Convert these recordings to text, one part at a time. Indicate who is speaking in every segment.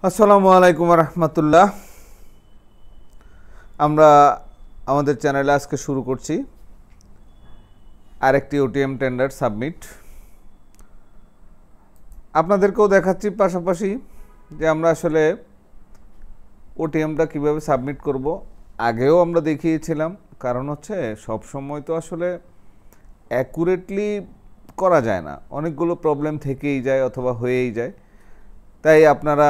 Speaker 1: আসসালামু আলাইকুম রহমতুল্লাহ। আমরা আমাদের চ্যানেলে আজকে শুরু করছি আরেকটি ওটিএম টেন্ডার সাবমিট। আপনাদেরকেও দেখাচ্ছি পাশাপাশি যে আমরা আসলে ওটিএমটা কিভাবে সাবমিট করব। আগেও আমরা দেখিয়েছিলাম, কারণ হচ্ছে সব সময় তো আসলে অ্যাকুরেটলি করা যায় না, অনেকগুলো প্রবলেম থেকেই যায় অথবা হয়েই যায়। তাই আপনারা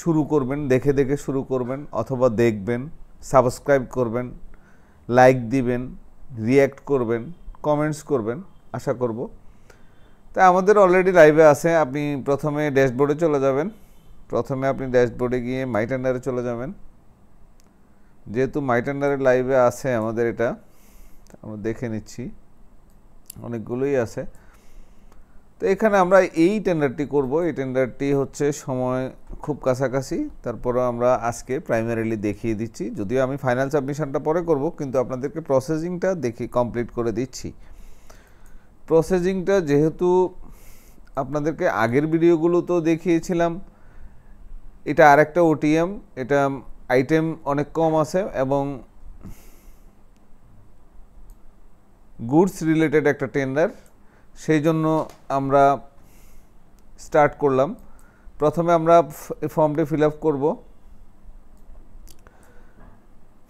Speaker 1: শুরু করবেন, দেখে দেখে শুরু করবেন অথবা দেখবেন, সাবস্ক্রাইব করবেন, লাইক দিবেন, রিয়্যাক্ট করবেন, কমেন্টস করবেন, আশা করব। তাই আমাদের অলরেডি লাইভে আছে। আপনি প্রথমে ড্যাশবোর্ডে চলে যাবেন। প্রথমে আপনি ড্যাশবোর্ডে গিয়ে মাই টেন্ডারে চলে যাবেন। যেহেতু মাই টেন্ডারের লাইভে আছে আমাদের, এটা আমরা দেখে নিচ্ছি, অনেকগুলোই আছে। তো এখানে আমরা এই টেন্ডারটি করব। এই টেন্ডারটি হচ্ছে সময় খুব কাছাকাছি, তারপরেও আমরা আজকে প্রাইমারিলি দেখিয়ে দিচ্ছি। যদিও আমি ফাইনাল সাবমিশনটা পরে করব, কিন্তু আপনাদেরকে প্রসেসিংটা কমপ্লিট করে দিচ্ছি। প্রসেসিংটা যেহেতু আপনাদেরকে আগের ভিডিওগুলো তো দেখিয়েছিলাম, এটা আরেকটা ওটিএম, এটা আইটেম অনেক কম আছে এবং গুডস রিলেটেড একটা টেন্ডার, সেই জন্য আমরা স্টার্ট করলাম। প্রথমে আমরা ফর্মটি ফিল আপ করব,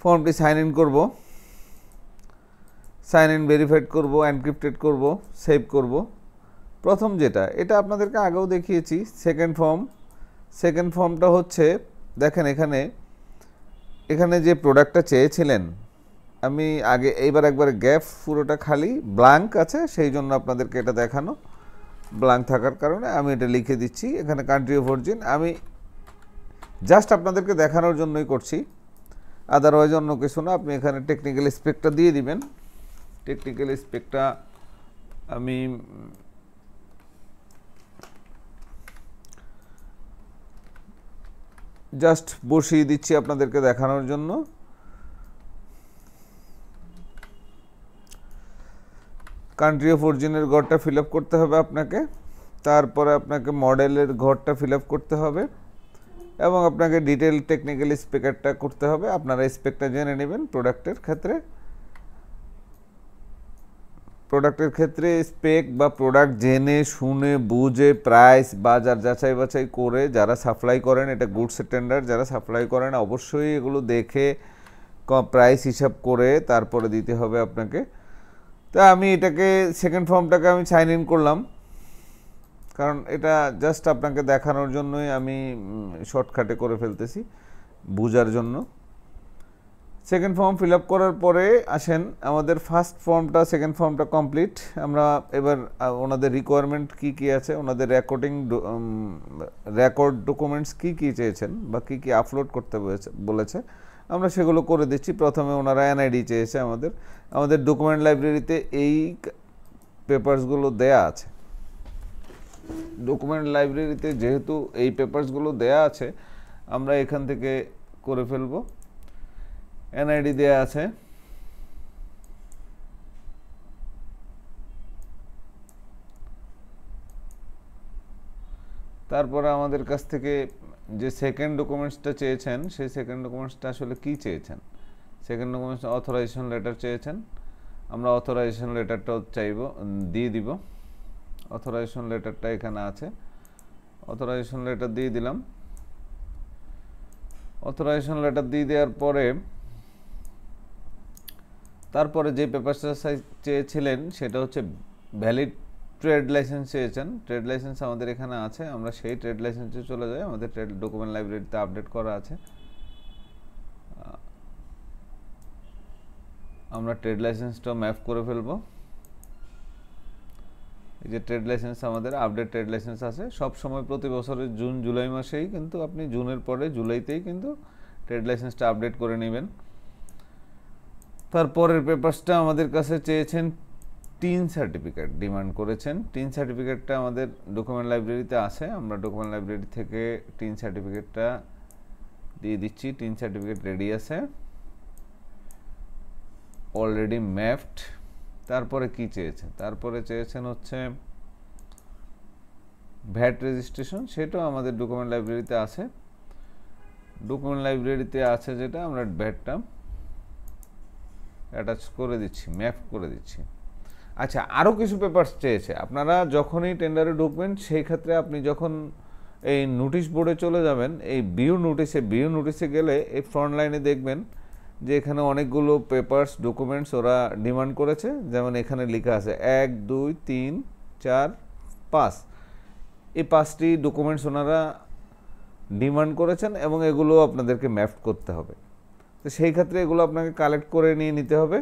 Speaker 1: ফর্মটি সাইন ইন করব, সাইন ইন ভেরিফাইড করব, এনক্রিপ্টেড করব, সেভ করব। প্রথম যেটা, এটা আপনাদেরকে আগেও দেখিয়েছি। সেকেন্ড ফর্মটা হচ্ছে, দেখেন এখানে যে প্রোডাক্টটা চেয়েছিলেন, আমি আগে এইবার একবারে গ্যাপ পুরোটা খালি ব্ল্যাঙ্ক আছে, সেই জন্য আপনাদেরকে এটা দেখানো। ব্ল্যাঙ্ক থাকার কারণে আমি এটা লিখে দিচ্ছি। এখানে কান্ট্রি অফ অরিজিন আমি জাস্ট আপনাদেরকে দেখানোর জন্যই করছি, আদারওয়াইজ অন্য কিছু না। আপনি এখানে টেকনিক্যাল স্পেকটা দিয়ে দিবেন। টেকনিক্যাল স্পেকটা আমি জাস্ট বসিয়ে দিচ্ছি আপনাদেরকে দেখানোর জন্য। কান্ট্রি অফ অরিজিনের ঘরটা ফিল আপ করতে হবে আপনাকে, তারপরে আপনাকে মডেলের ঘরটা ফিল আপ করতে হবে এবং আপনাকে ডিটেল টেকনিক্যাল স্পেকটা করতে হবে। আপনারা স্পেকটা জেনে নেবেন। প্রোডাক্টের ক্ষেত্রে স্পেক বা প্রোডাক্ট জেনে শুনে বুঝে প্রাইস বাজার যাচাই বাছাই করে যারা সাপ্লাই করেন, এটা গুডসের টেন্ডার, যারা সাপ্লাই করেন অবশ্যই এগুলো দেখে প্রাইস হিসাব করে তারপরে দিতে হবে আপনাকে। তা আমি এটাকে সেকেন্ড ফর্মটাকে আমি সাইন ইন করলাম, কারণ এটা জাস্ট আপনাকে দেখানোর জন্যই আমি শর্টকাটে করে ফেলতেছি, বুঝার জন্য। সেকেন্ড ফর্ম ফিল আপ করার পরে আসেন আমাদের ফার্স্ট ফর্মটা, সেকেন্ড ফর্মটা কমপ্লিট। আমরা এবার ওনাদের রিকোয়ারমেন্ট কি আছে, ওনাদের রেকর্ড ডকুমেন্টস কি চেয়েছেন বা কি আপলোড করতে বলেছে, আমরা সেগুলো করে দিচ্ছি। প্রথমে ওনারা এনআইডি চেয়েছে। আমাদের ডকুমেন্ট লাইব্রেরিতে এই পেপারসগুলো দেয়া আছে। ডকুমেন্ট লাইব্রেরিতে যেহেতু এই পেপারসগুলো দেয়া আছে, আমরা এখান থেকে করে ফেলব। এনআইডি দেয়া আছে, তারপরে আমাদের কাছ থেকে যে সেকেন্ড ডকুমেন্টসটা চেয়েছেন, সেই সেকেন্ড ডকুমেন্টসটা আসলে কি চেয়েছেন। সেকেন্ড ডকুমেন্টস অথরাইজেশন লেটার চেয়েছেন। আমরা অথরাইজেশন লেটারটাও দিয়ে দিব। অথরাইজেশন লেটারটা এখানে আছে, অথরাইজেশন লেটার দিয়ে দিলাম। অথরাইজেশন লেটার দিয়ে দেওয়ার পরে তারপরে যে পেপারসটা চেয়েছিলেন সেটা হচ্ছে ভ্যালিড ট্রেড লাইসেন্স চেয়েছেন। ট্রেড লাইসেন্স আমাদের এখানে আছে, আমরা সেই ট্রেড লাইসেন্সে চলে যাই। আমাদের ট্রেড ডকুমেন্ট লাইব্রেরিতে আপডেট করা আছে। আমরা ট্রেড লাইসেন্সটা ম্যাপ করে ফেলব। এই যে ট্রেড লাইসেন্স, আমাদের আপডেট ট্রেড লাইসেন্স আছে। সব সময় প্রতি বছরের জুন জুলাই মাসেই কিন্তু আপনি জুনের পরে জুলাইতেই কিন্তু ট্রেড লাইসেন্সটা আপডেট করে নেবেন। তারপরের পেপারসটা আমাদের কাছে চেয়েছেন টিন সার্টিফিকেট, ডিমান্ড করেছেন। টিন সার্টিফিকেটটা আমাদের ডকুমেন্ট লাইব্রেরিতে আছে, আমরা ডকুমেন্ট লাইব্রেরি থেকে টিন সার্টিফিকেটটা দিয়ে দিচ্ছি। টিন সার্টিফিকেট রেডি আছে, অলরেডি ম্যাপড। তারপরে কি চেয়েছেন, তারপরে চেয়েছেন হচ্ছে ভ্যাট রেজিস্ট্রেশন, সেটাও আমাদের ডকুমেন্ট লাইব্রেরিতে আছে। ডকুমেন্ট লাইব্রেরিতে আছে যেটা আমরা ভ্যাটটা অ্যাটাচ করে দিচ্ছি, ম্যাপ করে দিচ্ছি। আচ্ছা, আরও কিছু পেপারস চেয়েছে। আপনারা যখনই টেন্ডারে ঢুকবেন সেই ক্ষেত্রে আপনি যখন এই নোটিশ বোর্ডে চলে যাবেন, এই বিউ নোটিশে গেলে এই ফ্রন্ট লাইনে দেখবেন যে এখানে অনেকগুলো পেপারস ডকুমেন্টস ওরা ডিমান্ড করেছে। যেমন এখানে লেখা আছে 1 2 3 4 5, এই 5টি ডকুমেন্টস ওনারা ডিমান্ড করেছেন এবং এগুলো আপনাদেরকে ম্যাপ করতে হবে। তো সেই ক্ষেত্রে এগুলো আপনাকে কালেক্ট করে নিয়ে নিতে হবে।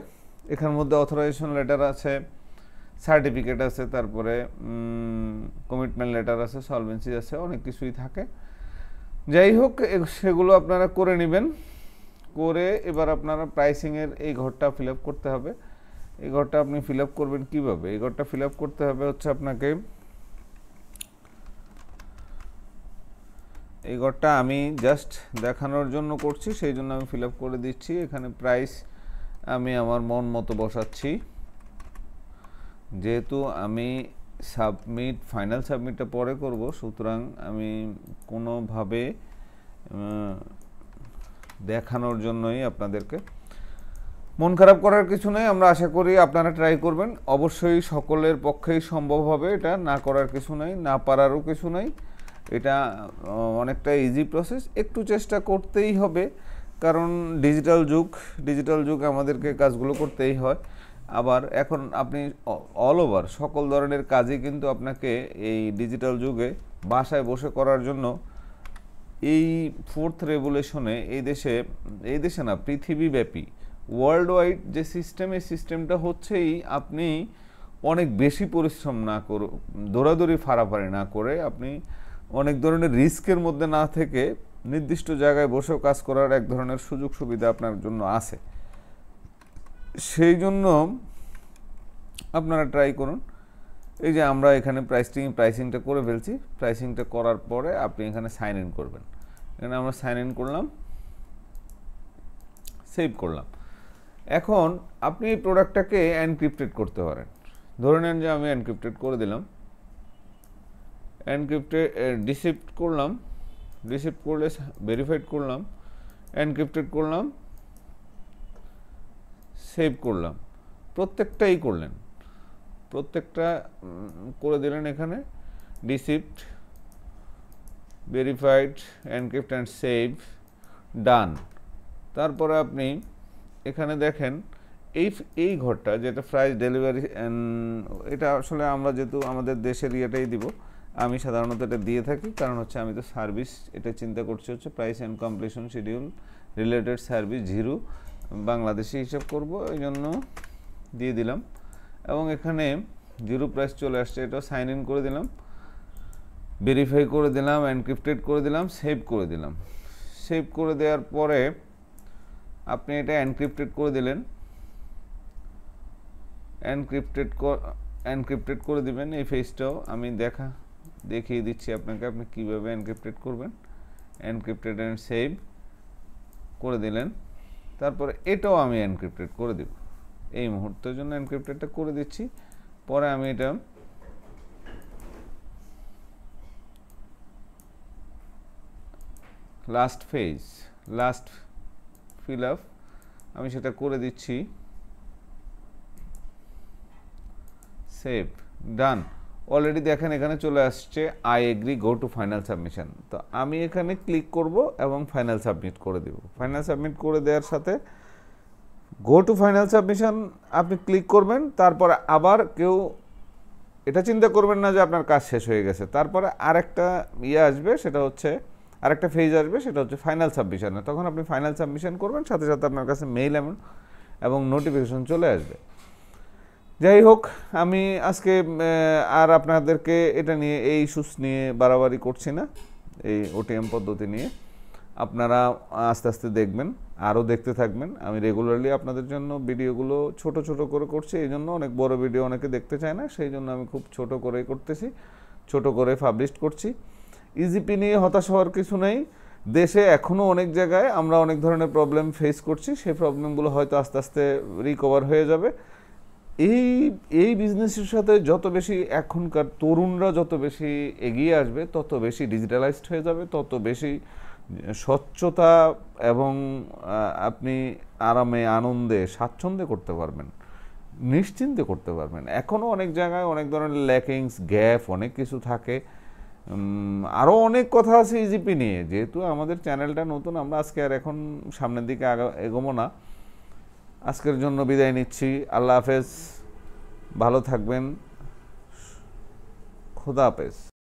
Speaker 1: এখানের মধ্যে অথরাইজেশন লেটার আছে, সার্টিফিকেট আছে, তারপরে কমিটমেন্ট লেটার আছে, সলভেন্সি আছে, অনেক কিছুই থাকে। যাই হোক, সেগুলো আপনারা করে নেবেন। করে এবার আপনারা প্রাইসিংয়ের এই ঘরটা ফিল আপ করতে হবে। এই ঘরটা আপনি ফিল আপ করবেন কীভাবে? এই ঘরটা ফিল আপ করতে হবে হচ্ছে আপনাকে, এই ঘরটা আমি জাস্ট দেখানোর জন্য করছি, সেই জন্য আমি ফিল আপ করে দিচ্ছি। এখানে প্রাইস আমি আমার মন মতো বসাচ্ছি। যেহেতু আমি ফাইনাল সাবমিটটা পরে করব, সুতরাং আমি কোনোভাবে দেখানোর জন্যই আপনাদেরকে, মন খারাপ করার কিছু নেই। আমরা আশা করি আপনারা ট্রাই করবেন। অবশ্যই সকলের পক্ষেই সম্ভব হবে, এটা না করার কিছু নেই, না পারারও কিছু নেই। এটা অনেকটা ইজি প্রসেস, একটু চেষ্টা করতেই হবে, কারণ ডিজিটাল যুগ আমাদেরকে কাজগুলো করতেই হয়। আবার এখন আপনি অল ওভার সকল ধরনের কাজই কিন্তু আপনাকে এই ডিজিটাল যুগে বাসায় বসে করার জন্য এই 4th রেগুলেশনে এই দেশে না, পৃথিবীব্যাপী ওয়ার্ল্ড ওয়াইড যে সিস্টেম, এই সিস্টেমটা হচ্ছেই আপনি অনেক বেশি পরিশ্রম না করে, দৌড়াদৌড়ি ফাড়াফাড়ি না করে, আপনি অনেক ধরনের রিস্কের মধ্যে না থেকে নির্দিষ্ট জায়গায় বসেও কাজ করার এক ধরনের সুযোগ সুবিধা আপনার জন্য আছে। সেই জন্য আপনারা ট্রাই করুন। এই যে আমরা এখানে প্রাইসিংটা করে ফেলছি। প্রাইসিংটা করার পরে আপনি এখানে সাইন ইন করবেন। এখানে আমরা সাইন ইন করলাম, সেভ করলাম। এখন আপনি এই প্রোডাক্টটাকে এনক্রিপ্টেড করতে পারেন। ধরে নেন যে আমি এনক্রিপ্টেড করে দিলাম, ডিসিপ্ট করলাম, ডিসিপ্ট করলে ভেরিফাইড করলাম, এনক্রিপ্টেড করলাম, সেভ করলাম, প্রত্যেকটাই করলেন, প্রত্যেকটা করে দিলেন। এখানে ডিসিপ্ট, ভেরিফাইড, এনক্রিপ্ট অ্যান্ড সেভ, ডান। তারপরে আপনি এখানে দেখেন এই ঘরটা যেটা প্রাইস ডেলিভারি, এটা আসলে আমরা যেহেতু আমাদের দেশের ইয়েটাই দিব, আমি সাধারণত এটা দিয়ে থাকি, কারণ হচ্ছে আমি তো সার্ভিস এটা চিন্তা করছি হচ্ছে price and completion schedule related service 0 Bangladeshi হিসাব করব, এই জন্য দিয়ে দিলাম। এবং এখানে 0 প্রাইস চলে আসছে, এটা সাইন ইন করে দিলাম, ভেরিফাই করে দিলাম, এনক্রিপ্টেড করে দিলাম, সেভ করে দিলাম। সেভ করে দেওয়ার পরে আপনি এটা এনক্রিপ্টেড করে দিলেন, এনক্রিপ্টেড করে দিবেন। এই ফেজটাও আমি দেখিয়ে দিচ্ছি আপনাকে, আপনি কীভাবে এনক্রিপ্টেড করবেন। এনক্রিপ্টেড অ্যান্ড সেভ করে দিলেন। তারপরে এটাও আমি এনক্রিপ্টেড করে দেব, এই মুহূর্তের জন্য এনক্রিপ্টেডটা করে দিচ্ছি। পরে আমি এটা লাস্ট ফিল আপ আমি সেটা করে দিচ্ছি, সেভ, ডান। অলরেডি দেখেন এখানে চলে আসছে I agree, go to final submission. তো আমি এখানে ক্লিক করব এবং ফাইনাল সাবমিট করে দেব। ফাইনাল সাবমিট করে দেওয়ার সাথে গো টু ফাইনাল সাবমিশন আপনি ক্লিক করবেন। তারপরে আবার কেউ এটা চিন্তা করবেন না যে আপনার কাজ শেষ হয়ে গেছে। তারপরে আরেকটা আসবে, সেটা হচ্ছে আরেকটা ফেজ আসবে, সেটা হচ্ছে ফাইনাল সাবমিশনে। তখন আপনি ফাইনাল সাবমিশন করবেন, সাথে সাথে আপনার কাছে মেইল এবং নোটিফিকেশন চলে আসবে। যাই হোক, আমি আজকে আর আপনাদেরকে এটা নিয়ে এই ইস্যুস নিয়ে বাড়াবাড়ি করছি না, এই ওটিএম পদ্ধতি নিয়ে। আপনারা আস্তে আস্তে দেখবেন, আরও দেখতে থাকবেন। আমি রেগুলারলি আপনাদের জন্য ভিডিওগুলো ছোট ছোট করে করছি, এই জন্য অনেক বড় ভিডিও অনেকে দেখতে চায় না, সেই জন্য আমি খুব ছোট করেই করতেছি, ছোট করে পাবলিশ করছি। ইজিপি নিয়ে হতাশ হওয়ার কিছু নেই। দেশে এখনও অনেক জায়গায় আমরা অনেক ধরনের প্রবলেম ফেস করছি, সেই প্রবলেমগুলো হয়তো আস্তে আস্তে রিকভার হয়ে যাবে। এই বিজনেসের সাথে যত বেশি এখনকার তরুণরা যত বেশি এগিয়ে আসবে, তত বেশি ডিজিটালাইজড হয়ে যাবে, তত বেশি স্বচ্ছতা এবং আপনি আরামে আনন্দে স্বাচ্ছন্দ্যে করতে পারবেন, নিশ্চিন্তে করতে পারবেন। এখনও অনেক জায়গায় অনেক ধরনের ল্যাকিংস, গ্যাপ, অনেক কিছু থাকে। আরও অনেক কথা আছে ইজিপি নিয়ে, যেহেতু আমাদের চ্যানেলটা নতুন, আমরা আজকে আর এখন সামনের দিকে এগোবো না। আজকের জন্য বিদায় নিচ্ছি। আল্লাহ হাফেজ, ভালো থাকবেন, খোদা হাফেজ।